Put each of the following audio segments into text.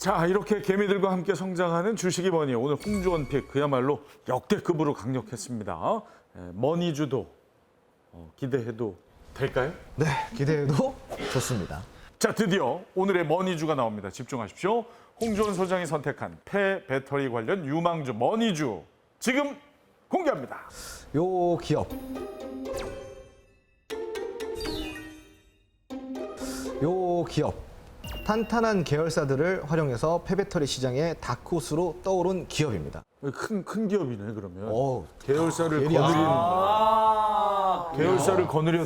자, 이렇게 개미들과 함께 성장하는 주식이 머니. 오늘 홍주원픽 그야말로 역대급으로 강력했습니다. 머니주도 기대해도 될까요? 네, 기대해도 좋습니다. 자, 드디어 오늘의 머니주가 나옵니다. 집중하십시오. 홍주원 소장이 선택한 폐배터리 관련 유망주 머니주 지금 공개합니다. 요 기업. 탄탄한 계열사들을 활용해서 폐배터리 시장의 다크호스로 떠오른 기업입니다. 큰 기업이네 그러면. 오, 계열사를 예리하시네. 계열사를 거느려.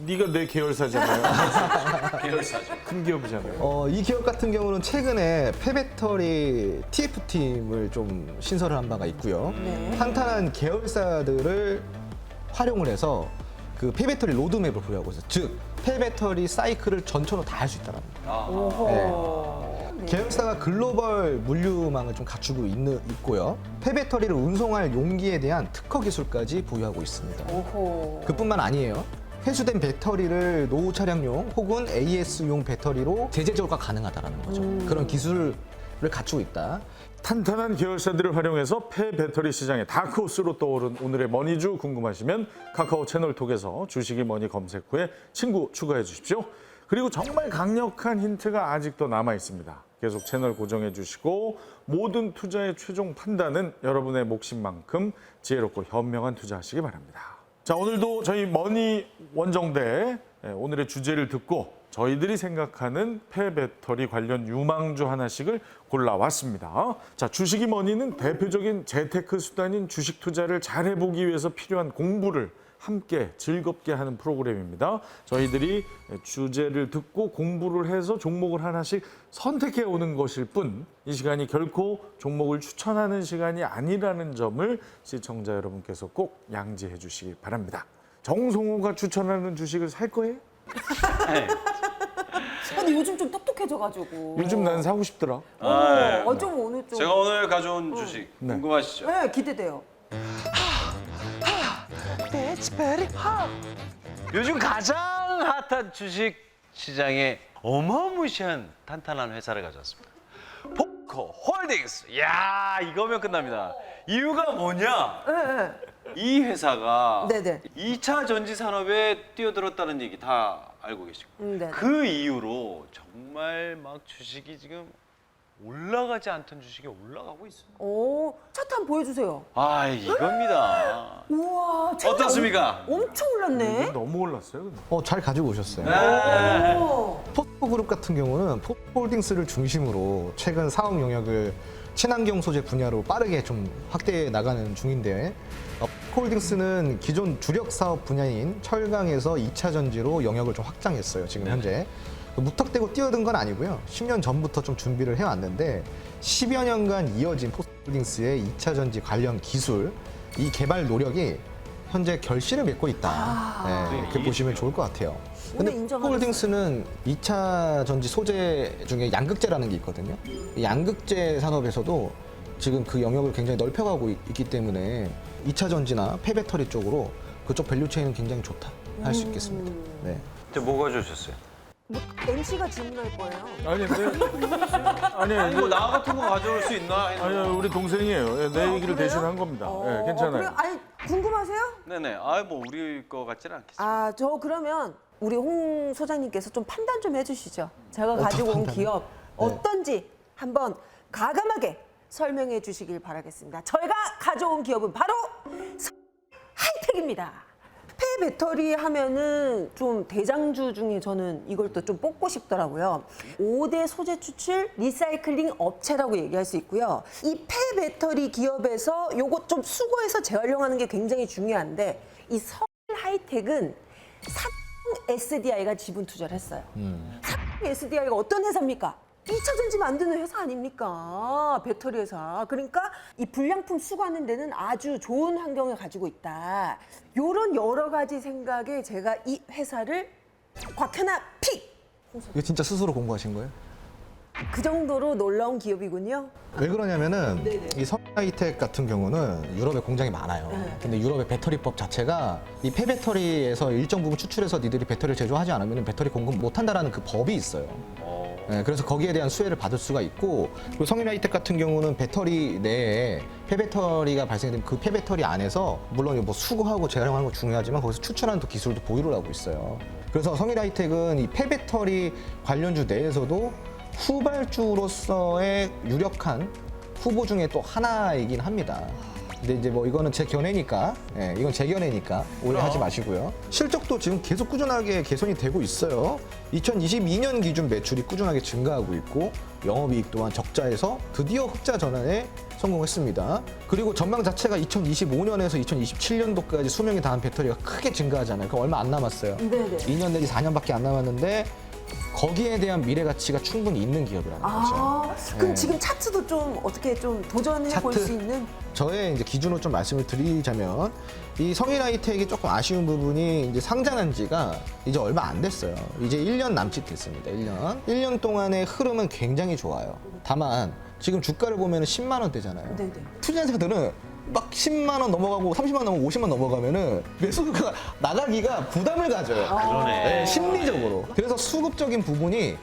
네가 내 계열사잖아요. 계열사죠. 큰 기업이잖아요. 이 기업 같은 경우는 최근에 폐배터리 TF팀을 좀 신설을 한 바가 있고요. 탄탄한 계열사들을 활용을 해서 그 폐배터리 로드맵을 보유하고 있어요. 즉, 폐배터리 사이클을 전천후 다 할 수 있다는 겁니다. 네. 계열사가 글로벌 물류망을 좀 갖추고 있고요. 폐배터리를 운송할 용기에 대한 특허 기술까지 보유하고 있습니다. 그뿐만 아니에요. 회수된 배터리를 노후 차량용 혹은 AS용 배터리로 재재 절과 가능하다는 거죠. 그런 기술을 갖추고 있다. 탄탄한 계열사들을 활용해서 폐배터리 시장의 다크호스로 떠오른 오늘의 머니주 궁금하시면 카카오 채널톡에서 주식이 머니 검색 후에 친구 추가해 주십시오. 그리고 정말 강력한 힌트가 아직도 남아 있습니다. 계속 채널 고정해 주시고 모든 투자의 최종 판단은 여러분의 몫인 만큼 지혜롭고 현명한 투자하시기 바랍니다. 자, 오늘도 저희 머니 원정대 오늘의 주제를 듣고 저희들이 생각하는 폐배터리 관련 유망주 하나씩을 골라왔습니다. 자, 주식이 머니는 대표적인 재테크 수단인 주식 투자를 잘해보기 위해서 필요한 공부를 함께 즐겁게 하는 프로그램입니다. 저희들이 주제를 듣고 공부를 해서 종목을 하나씩 선택해 오는 것일 뿐, 이 시간이 결코 종목을 추천하는 시간이 아니라는 점을 시청자 여러분께서 꼭 양지해 주시기 바랍니다. 정성호가 추천하는 주식을 살 거예요? 네. 근데 요즘 좀 똑똑해져가지고. 요즘 난 사고 싶더라. 좀 오늘 좀. 제가 오늘 가져온 주식 궁금하시죠? 네, 기대돼요. 요즘 가장 핫한 주식 시장에 어마무시한 탄탄한 회사를 가져왔습니다. 포커 홀딩스. 이야, 이거면 끝납니다. 이유가 뭐냐? 이 회사가 네네. 2차 전지 산업에 뛰어들었다는 얘기 다 알고 계시고 네네. 그 이후로 정말 막 주식이 지금 올라가지 않던 주식이 올라가고 있습니다. 오, 차트 한번 보여주세요. 아, 이겁니다. 우와, 어떻습니까? 엄청 올랐네. 너무 올랐어요. 근데. 잘 가지고 오셨어요. 오. 포스코그룹 같은 경우는 포스코홀딩스를 중심으로 최근 사업 영역을 친환경 소재 분야로 빠르게 좀 확대해 나가는 중인데, 포스코홀딩스는 기존 주력 사업 분야인 철강에서 2차 전지로 영역을 좀 확장했어요. 지금 현재. 무턱대고 뛰어든 건 아니고요. 10년 전부터 좀 준비를 해왔는데 10여 년간 이어진 포스코홀딩스의 2차 전지 관련 기술, 이 개발 노력이 현재 결실을 맺고 있다. 네, 이렇게 보시면 좋을 것 같아요. 근데 포스코홀딩스는 2차 전지 소재 중에 양극재라는 게 있거든요. 이 양극재 산업에서도 지금 그 영역을 굉장히 넓혀가고 있기 때문에 2차 전지나 폐배터리 쪽으로 그쪽 밸류체인은 굉장히 좋다 할 수 있겠습니다. 네. 뭐 가져오셨어요? 뭐, MC가 질문할 거예요. 아니, 아니, 뭐 나 같은 거 가져올 수 있나? 아니, 우리 동생이에요. 내 얘기를 대신한 겁니다. 괜찮아요. 그래요? 아니, 궁금하세요? 네네. 뭐 우리 거 같지는 않겠습니다. 아, 저 그러면 우리 홍 소장님께서 좀 판단 좀 해주시죠. 제가 가지고 온 기업 어떤지 한번 가감하게 설명해 주시길 바라겠습니다. 저희가 가져온 기업은 바로 하이텍입니다. 폐배터리 하면은 좀 대장주 중에 저는 이걸 또 좀 뽑고 싶더라고요. 5대 소재 추출 리사이클링 업체라고 얘기할 수 있고요. 이 폐배터리 기업에서 요거 좀 수거해서 재활용하는 게 굉장히 중요한데, 이 하이텍은 SDI가 지분 투자를 했어요. SDI가 어떤 회사입니까? 2차 전지 만드는 회사 아닙니까? 배터리 회사. 그러니까 이 불량품 수거하는 데는 아주 좋은 환경을 가지고 있다. 요런 여러 가지 생각에 제가 이 회사를 곽현아 픽! 이거 진짜 스스로 공부하신 거예요? 그 정도로 놀라운 기업이군요. 왜 그러냐면은 이 서하이텍 같은 경우는 유럽에 공장이 많아요. 근데 유럽의 배터리법 자체가 이 폐배터리에서 일정 부분 추출해서 니들이 배터리를 제조하지 않으면 배터리 공급 못 한다라는 그 법이 있어요. 예, 그래서 거기에 대한 수혜를 받을 수가 있고, 그리고 성인하이텍 같은 경우는 배터리 내에 폐배터리가 발생되면 그 폐배터리 안에서 물론 뭐 수거하고 재활용하는 거 중요하지만 거기서 추천하는 또 기술도 보유를 하고 있어요. 그래서 성인하이텍은 이 폐배터리 관련주 내에서도 후발주로서의 유력한 후보 중에 또 하나이긴 합니다. 근데 이제 뭐 이거는 제 견해니까, 예, 이건 제 견해니까 오해하지 마시고요. 실적도 지금 계속 꾸준하게 개선이 되고 있어요. 2022년 기준 매출이 꾸준하게 증가하고 있고 영업이익 또한 적자에서 드디어 흑자 전환에 성공했습니다. 그리고 전망 자체가 2025년에서 2027년도까지 수명이 다한 배터리가 크게 증가하잖아요. 그럼 얼마 안 남았어요. 네네. 2년 내지 4년밖에 안 남았는데 거기에 대한 미래 가치가 충분히 있는 기업이라는 거죠. 그럼 네. 지금 차트도 좀 어떻게 좀 도전해 볼 차트? 수 있는? 저의 이제 기준으로 좀 말씀을 드리자면 이 성인하이텍이 조금 아쉬운 부분이 이제 상장한 지가 이제 얼마 안 됐어요. 이제 1년 남짓 됐습니다. 1년 동안의 흐름은 굉장히 좋아요. 다만 지금 주가를 보면 10만 원대잖아요. 네네. 투자자들은 막 10만 원 넘어가고 30만 원 넘어가고 50만 넘어가면은 매수가 나가기가 부담을 가져요. 그러네. 네, 심리적으로. 그래서 수급적인 부분이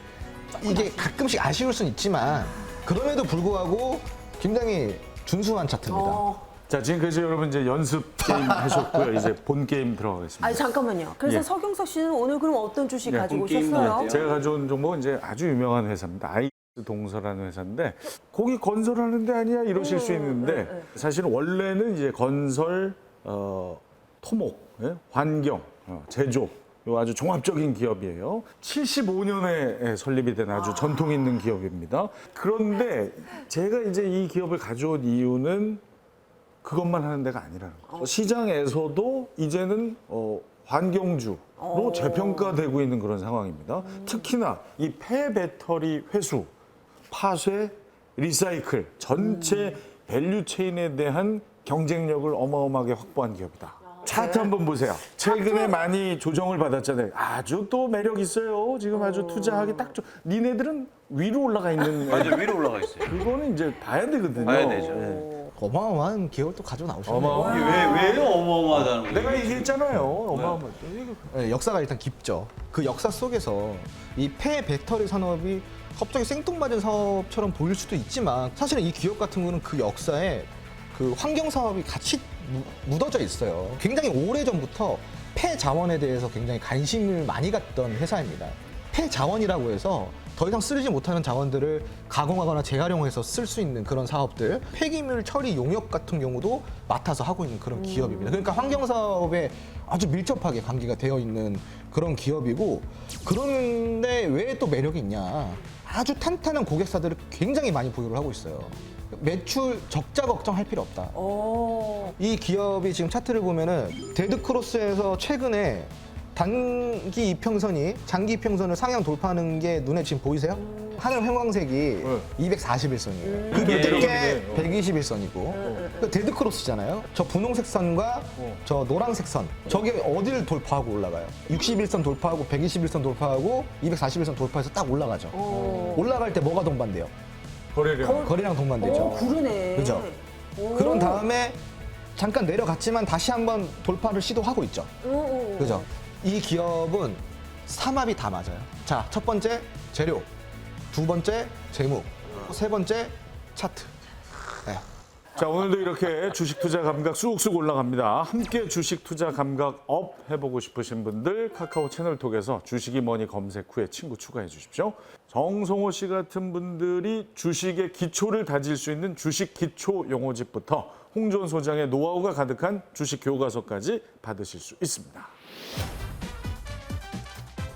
이게 가끔씩 아쉬울 수는 있지만 그럼에도 불구하고 굉장히 준수한 차트입니다. 자, 지금까지 여러분 이제 연습 게임 하셨고요. 이제 본 게임 들어가겠습니다. 아니 잠깐만요. 그래서 예. 서경석 씨는 오늘 그럼 어떤 주식 예, 가지고 게임 오셨어요? 나왔대요. 제가 가져온 종목은 이제 아주 유명한 회사입니다. 아이스 동서라는 회사인데 거기 건설하는 데 아니야 이러실 수 있는데 사실은 원래는 이제 건설, 토목, 예? 환경, 제조 요 아주 종합적인 기업이에요. 75년에 설립이 된 아주 전통 있는 기업입니다. 그런데 제가 이제 이 기업을 가져온 이유는 그것만 하는 데가 아니라는 거죠. 시장에서도 이제는 환경주로 재평가되고 있는 그런 상황입니다. 특히나 이 폐배터리 회수, 파쇄, 리사이클 전체 밸류 체인에 대한 경쟁력을 어마어마하게 확보한 기업이다. 차트 한번 보세요. 최근에 많이 조정을 받았잖아요. 아주 또 매력 있어요. 지금 아주 투자하기 딱 좋. 니네들은 위로 올라가 있는. 맞아, 위로 올라가 있어요. 그거는 이제 봐야 되거든요. 봐야 되죠. 예. 어마어마한 기업을 또 가져 나오셨네요. 어마어마. 왜 어마어마하다는 거예요? 내가 얘기했잖아요. 어마어마. 네, 역사가 일단 깊죠. 그 역사 속에서 이 폐배터리 산업이 갑자기 생뚱맞은 사업처럼 보일 수도 있지만 사실은 이 기업 같은 경우는 그 역사에 그 환경 사업이 같이 묻어져 있어요. 굉장히 오래전부터 폐자원에 대해서 굉장히 관심을 많이 갖던 회사입니다. 폐자원이라고 해서 더 이상 쓰지 못하는 자원들을 가공하거나 재활용해서 쓸 수 있는 그런 사업들, 폐기물 처리 용역 같은 경우도 맡아서 하고 있는 그런 기업입니다. 그러니까 환경 사업에 아주 밀접하게 관계가 되어 있는 그런 기업이고, 그런데 왜 또 매력이 있냐? 아주 탄탄한 고객사들을 굉장히 많이 보유를 하고 있어요. 매출 적자 걱정할 필요 없다. 이 기업이 지금 차트를 보면은 데드크로스에서 최근에 단기 이평선이 장기 이평선을 상향 돌파하는 게 눈에 지금 보이세요? 하늘 형광색이 241선이에요. 그 밑에 121선이고. 데드크로스잖아요. 저 분홍색 선과 저 노란색 선. 저게 어디를 돌파하고 올라가요? 61선 돌파하고 121선 돌파하고 241선 돌파해서 딱 올라가죠. 올라갈 때 뭐가 동반돼요? 거래량. 거리랑 동반되죠. 그러네. 그죠? 그런 다음에 잠깐 내려갔지만 다시 한번 돌파를 시도하고 있죠. 그죠? 이 기업은 삼합이 다 맞아요. 자, 첫 번째 재료, 두 번째 재무, 세 번째 차트. 네. 자, 오늘도 이렇게 주식 투자 감각 쑥쑥 올라갑니다. 함께 주식 투자 감각 업 해보고 싶으신 분들 카카오 채널 통해서 주식이 뭐니 검색 후에 친구 추가해 주십시오. 정성호 씨 같은 분들이 주식의 기초를 다질 수 있는 주식 기초 용어집부터 홍준 소장의 노하우가 가득한 주식 교과서까지 받으실 수 있습니다.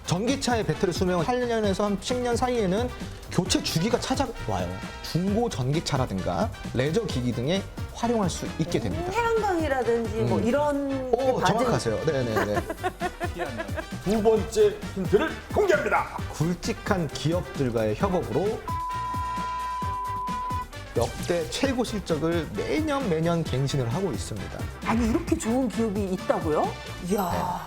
전기차의 배터리 수명은 8년에서 한 10년 사이에는 교체 주기가 찾아와요. 중고 전기차라든가 레저 기기 등에 활용할 수 있게 됩니다. 태양광이라든지 뭐 이런 오, 게 정확하세요. 네네네. 두 번째 힌트를 공개합니다. 굵직한 기업들과의 협업으로 역대 최고 실적을 매년 갱신을 하고 있습니다. 아니 이렇게 좋은 기업이 있다고요? 이야.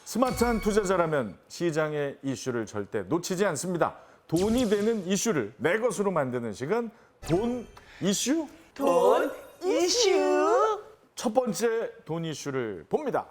스마트한 투자자라면 시장의 이슈를 절대 놓치지 않습니다. 돈이 되는 이슈를 내 것으로 만드는 시간, 돈 이슈? 돈 이슈. 첫 번째 돈 이슈를 봅니다.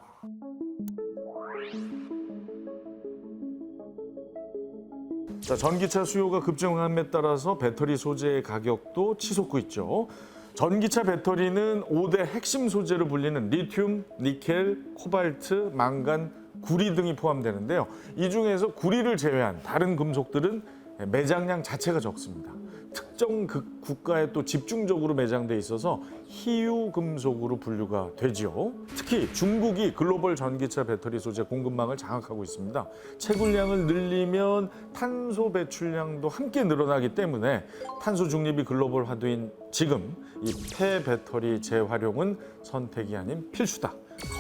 자, 전기차 수요가 급증함에 따라서 배터리 소재의 가격도 치솟고 있죠. 전기차 배터리는 5대 핵심 소재로 불리는 리튬, 니켈, 코발트, 망간, 구리 등이 포함되는데요. 이 중에서 구리를 제외한 다른 금속들은 매장량 자체가 적습니다. 특정 국가에 또 집중적으로 매장돼 있어서 희유 금속으로 분류가 되지요. 특히 중국이 글로벌 전기차 배터리 소재 공급망을 장악하고 있습니다. 채굴량을 늘리면 탄소 배출량도 함께 늘어나기 때문에 탄소 중립이 글로벌 화두인 지금 이 폐배터리 재활용은 선택이 아닌 필수다.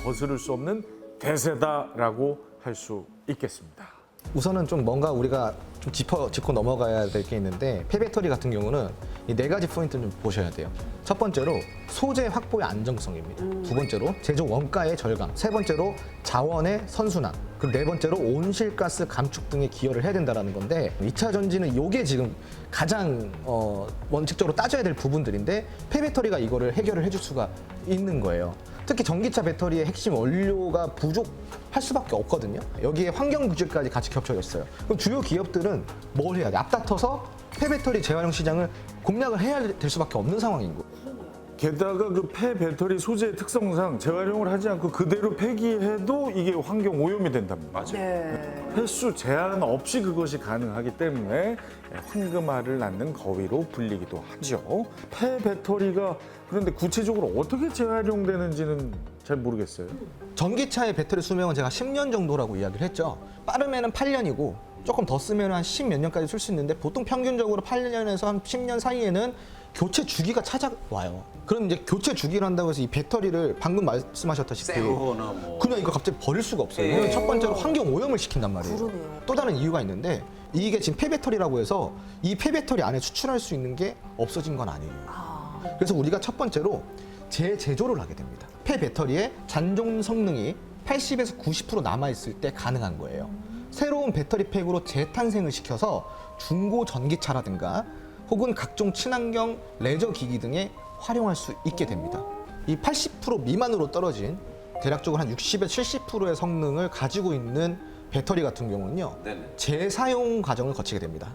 거스를 수 없는 대세다라고 할 수 있겠습니다. 우선은 좀 뭔가 우리가 좀 짚고 넘어가야 될 게 있는데 폐배터리 같은 경우는 이 4가지 포인트를 좀 보셔야 돼요. 첫 번째로 소재 확보의 안정성입니다. 두 번째로 제조 원가의 절감. 세 번째로 자원의 선순환. 그리고 네 번째로 온실가스 감축 등에 기여를 해야 된다는 건데 2차 전지는 이게 지금 가장 원칙적으로 따져야 될 부분들인데 폐배터리가 이거를 해결을 해줄 수가 있는 거예요. 특히 전기차 배터리의 핵심 원료가 부족할 수밖에 없거든요. 여기에 환경 부질까지 같이 겹쳐 있어요. 그럼 주요 기업들은 뭘 해야 돼? 앞다퉈서 폐배터리 재활용 시장을 공략을 해야 될 수밖에 없는 상황인 거예요. 게다가 그 폐배터리 소재의 특성상 재활용을 하지 않고 그대로 폐기해도 이게 환경 오염이 된답니다. 네. 횟수 제한 없이 그것이 가능하기 때문에 황금알을 낳는 거위로 불리기도 하죠. 폐배터리가 그런데 구체적으로 어떻게 재활용되는지는 잘 모르겠어요. 전기차의 배터리 수명은 제가 10년 정도라고 이야기를 했죠. 빠르면은 8년이고 조금 더 쓰면 한 10몇 년까지 쓸 수 있는데 보통 평균적으로 8년에서 한 10년 사이에는 교체 주기가 찾아와요. 그럼 이제 교체 주기를 한다고 해서 이 배터리를 방금 말씀하셨다시피 새거나 뭐. 그냥 이거 갑자기 버릴 수가 없어요. 왜냐면 첫 번째로 환경 오염을 시킨단 말이에요. 그러네요. 또 다른 이유가 있는데 이게 지금 폐배터리라고 해서 이 폐배터리 안에 추출할 수 있는 게 없어진 건 아니에요. 그래서 우리가 첫 번째로 재제조를 하게 됩니다. 폐배터리의 잔존 성능이 80에서 90% 남아있을 때 가능한 거예요. 새로운 배터리 팩으로 재탄생을 시켜서 중고 전기차라든가 혹은 각종 친환경 레저 기기 등에 활용할 수 있게 됩니다. 이 80% 미만으로 떨어진 대략적으로 한 60에서 70%의 성능을 가지고 있는 배터리 같은 경우는요. 네네. 재사용 과정을 거치게 됩니다.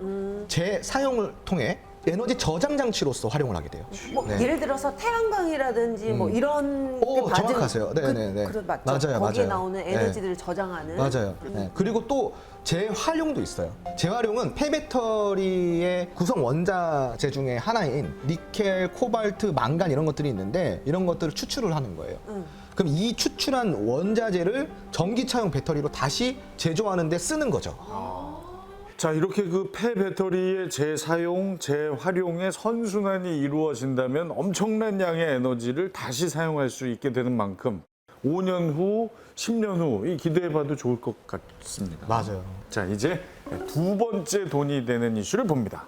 재사용을 통해 에너지 저장 장치로서 활용을 하게 돼요. 뭐 네. 예를 들어서 태양광이라든지 뭐 이런 오, 게 받은 정확하세요. 네네네. 맞죠. 맞아요, 거기에 맞아요. 나오는 에너지들을 저장하는. 맞아요. 네. 그리고 또 재활용도 있어요. 재활용은 폐배터리의 구성 원자재 중에 하나인 니켈, 코발트, 망간 이런 것들이 있는데 이런 것들을 추출을 하는 거예요. 그럼 이 추출한 원자재를 전기차용 배터리로 다시 제조하는 데 쓰는 거죠. 자, 이렇게 그 폐배터리의 재사용, 재활용의 선순환이 이루어진다면 엄청난 양의 에너지를 다시 사용할 수 있게 되는 만큼 5년 후, 10년 후 이 기대해봐도 좋을 것 같습니다. 맞아요. 자, 이제 두 번째 돈이 되는 이슈를 봅니다.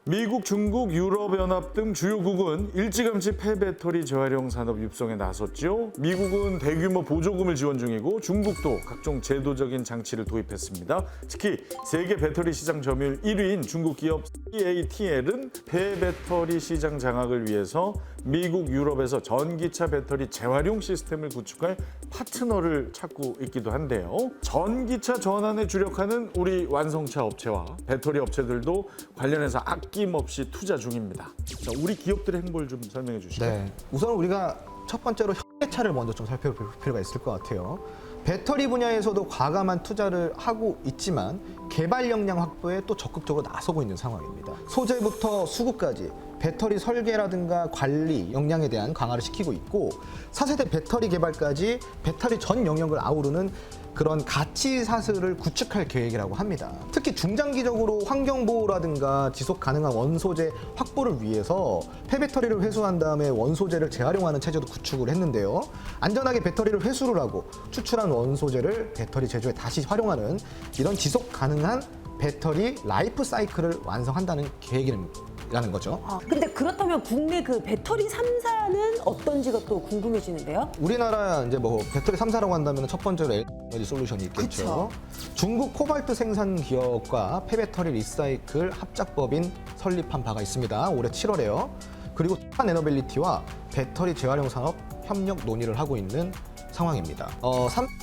미국, 중국, 유럽연합 등 주요국은 일찌감치 폐배터리 재활용 산업 육성에 나섰죠. 미국은 대규모 보조금을 지원 중이고 중국도 각종 제도적인 장치를 도입했습니다. 특히 세계 배터리 시장 점유율 1위인 중국 기업 CATL은 폐배터리 시장 장악을 위해서 미국, 유럽에서 전기차 배터리 재활용 시스템을 구축할 파트너를 찾고 있기도 한데요. 전기차 전환에 주력하는 우리 완성차 업체와 배터리 업체들도 관련해서 아낌없이 투자 중입니다. 자, 우리 기업들의 행보를 좀 설명해 주시죠. 네. 우선 우리가 첫 번째로 현대차를 먼저 좀 살펴볼 필요가 있을 것 같아요. 배터리 분야에서도 과감한 투자를 하고 있지만 개발 역량 확보에 또 적극적으로 나서고 있는 상황입니다. 소재부터 수급까지 배터리 설계라든가 관리 역량에 대한 강화를 시키고 있고 4세대 배터리 개발까지 배터리 전 영역을 아우르는 그런 가치 사슬을 구축할 계획이라고 합니다. 특히 중장기적으로 환경보호라든가 지속 가능한 원소재 확보를 위해서 폐배터리를 회수한 다음에 원소재를 재활용하는 체제도 구축을 했는데요. 안전하게 배터리를 회수를 하고 추출한 원소재를 배터리 제조에 다시 활용하는 이런 지속 가능한 배터리 라이프 사이클을 완성한다는 계획이라는 거죠. 근데 그렇다면 국내 그 배터리 3사는 어떤지가 또 궁금해지는데요. 우리나라 이제 뭐 배터리 3사라고 한다면 첫 번째로 LG 솔루션이 있겠죠. 그쵸. 중국 코발트 생산 기업과 폐배터리 리사이클 합작법인 설립한 바가 있습니다. 올해 7월에요. 그리고 한에너빌리티와 배터리 재활용 산업 협력 논의를 하고 있는 상황입니다.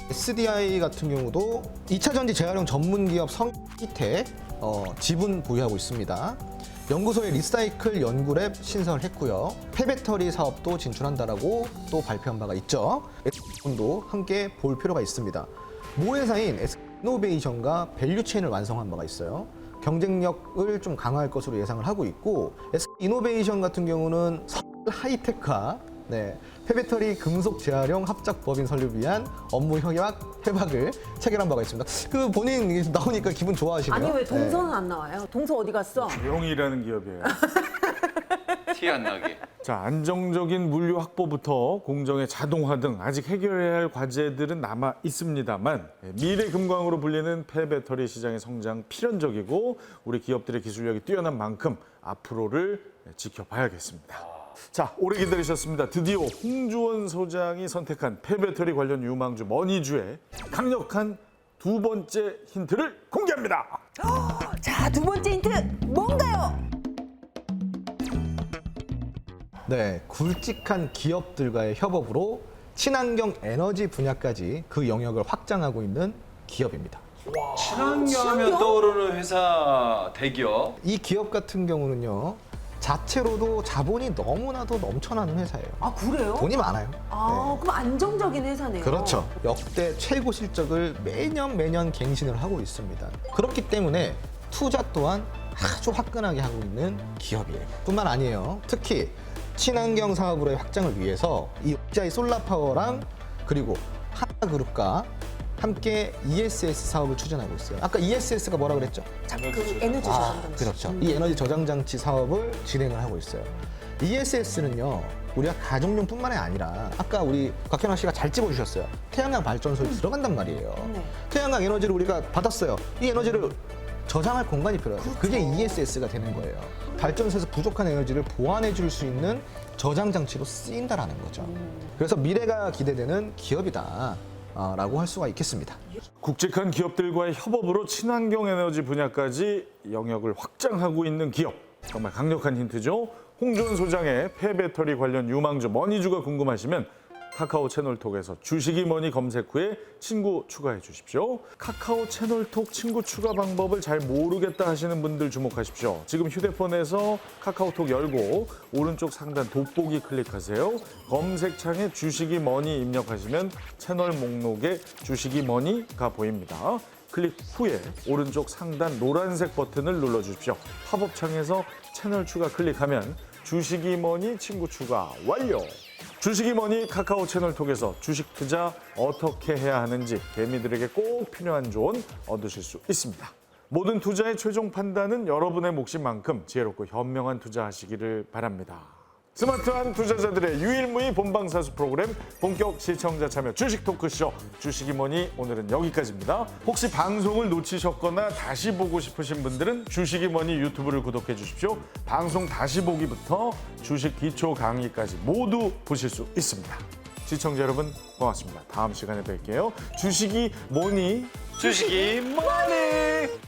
SDI 같은 경우도 2차 전지 재활용 전문 기업 성기텍 지분 보유하고 있습니다. 연구소에 리사이클 연구랩 신설했고요. 폐배터리 사업도 진출한다라고 또 발표한 바가 있죠. SDI도 함께 볼 필요가 있습니다. 모회사인 SK이노베이션과 밸류체인을 완성한 바가 있어요. 경쟁력을 좀 강화할 것으로 예상을 하고 있고, SK이노베이션 같은 경우는 하이테크화, 폐배터리 금속 재활용 합작 법인 설립을 위한 업무 협약을 체결한 바가 있습니다. 그 본인 나오니까 기분 좋아하시네요. 아니 왜 동서는 안 나와요? 동서 어디 갔어? 조용히라는 기업이에요. 티 안 나게. 자, 안정적인 물류 확보부터 공정의 자동화 등 아직 해결해야 할 과제들은 남아 있습니다만 미래 금광으로 불리는 폐배터리 시장의 성장 필연적이고 우리 기업들의 기술력이 뛰어난 만큼 앞으로를 지켜봐야겠습니다. 자, 오래 기다리셨습니다. 드디어 홍주원 소장이 선택한 폐배터리 관련 유망주 머니주의 강력한 두 번째 힌트를 공개합니다. 자, 두 번째 힌트 뭔가요? 네, 굵직한 기업들과의 협업으로 친환경 에너지 분야까지 그 영역을 확장하고 있는 기업입니다. 친환경 하면 떠오르는 회사 대기업. 이 기업 같은 경우는요, 자체로도 자본이 너무나도 넘쳐나는 회사예요. 아 그래요? 돈이 많아요. 아 그럼 안정적인 회사네요. 그렇죠. 역대 최고 실적을 매년 갱신을 하고 있습니다. 그렇기 때문에 투자 또한 아주 화끈하게 하고 있는 기업이에요. 뿐만 아니에요. 특히 친환경 사업으로의 확장을 위해서 이 옥자이 솔라파워랑 그리고 하나그룹과 함께 ESS 사업을 추진하고 있어요. 아까 ESS가 뭐라 그랬죠? 그 에너지 저장장치. 그렇죠. 이 에너지 저장 장치 사업을 진행을 하고 있어요. ESS는요, 우리가 가정용뿐만이 아니라 아까 우리 곽현아 씨가 잘 찝어주셨어요. 태양광 발전소에 들어간단 말이에요. 네. 태양광 에너지를 우리가 받았어요. 이 에너지를 저장할 공간이 필요해요. 그게 ESS가 되는 거예요. 발전소에서 부족한 에너지를 보완해 줄 수 있는 저장 장치로 쓰인다라는 거죠. 그래서 미래가 기대되는 기업이다. 라고 할 수가 있겠습니다. 굵직한 기업들과의 협업으로 친환경 에너지 분야까지 영역을 확장하고 있는 기업. 정말 강력한 힌트죠. 홍주원 소장의 폐배터리 관련 유망주 머니주가 궁금하시면 카카오 채널톡에서 주식이 머니 검색 후에 친구 추가해 주십시오. 카카오 채널톡 친구 추가 방법을 잘 모르겠다 하시는 분들 주목하십시오. 지금 휴대폰에서 카카오톡 열고 오른쪽 상단 돋보기 클릭하세요. 검색창에 주식이 머니 입력하시면 채널 목록에 주식이 머니가 보입니다. 클릭 후에 오른쪽 상단 노란색 버튼을 눌러주십시오. 팝업창에서 채널 추가 클릭하면 주식이 머니 친구 추가 완료! 주식이 머니 카카오 채널톡에서 주식 투자 어떻게 해야 하는지 개미들에게 꼭 필요한 조언 얻으실 수 있습니다. 모든 투자의 최종 판단은 여러분의 몫인 만큼 지혜롭고 현명한 투자하시기를 바랍니다. 스마트한 투자자들의 유일무이 본방사수 프로그램 본격 시청자 참여 주식 토크쇼 주식이 뭐니 오늘은 여기까지입니다. 혹시 방송을 놓치셨거나 다시 보고 싶으신 분들은 주식이 뭐니 유튜브를 구독해 주십시오. 방송 다시 보기부터 주식 기초 강의까지 모두 보실 수 있습니다. 시청자 여러분 고맙습니다. 다음 시간에 뵐게요. 주식이 뭐니? 주식이 뭐니?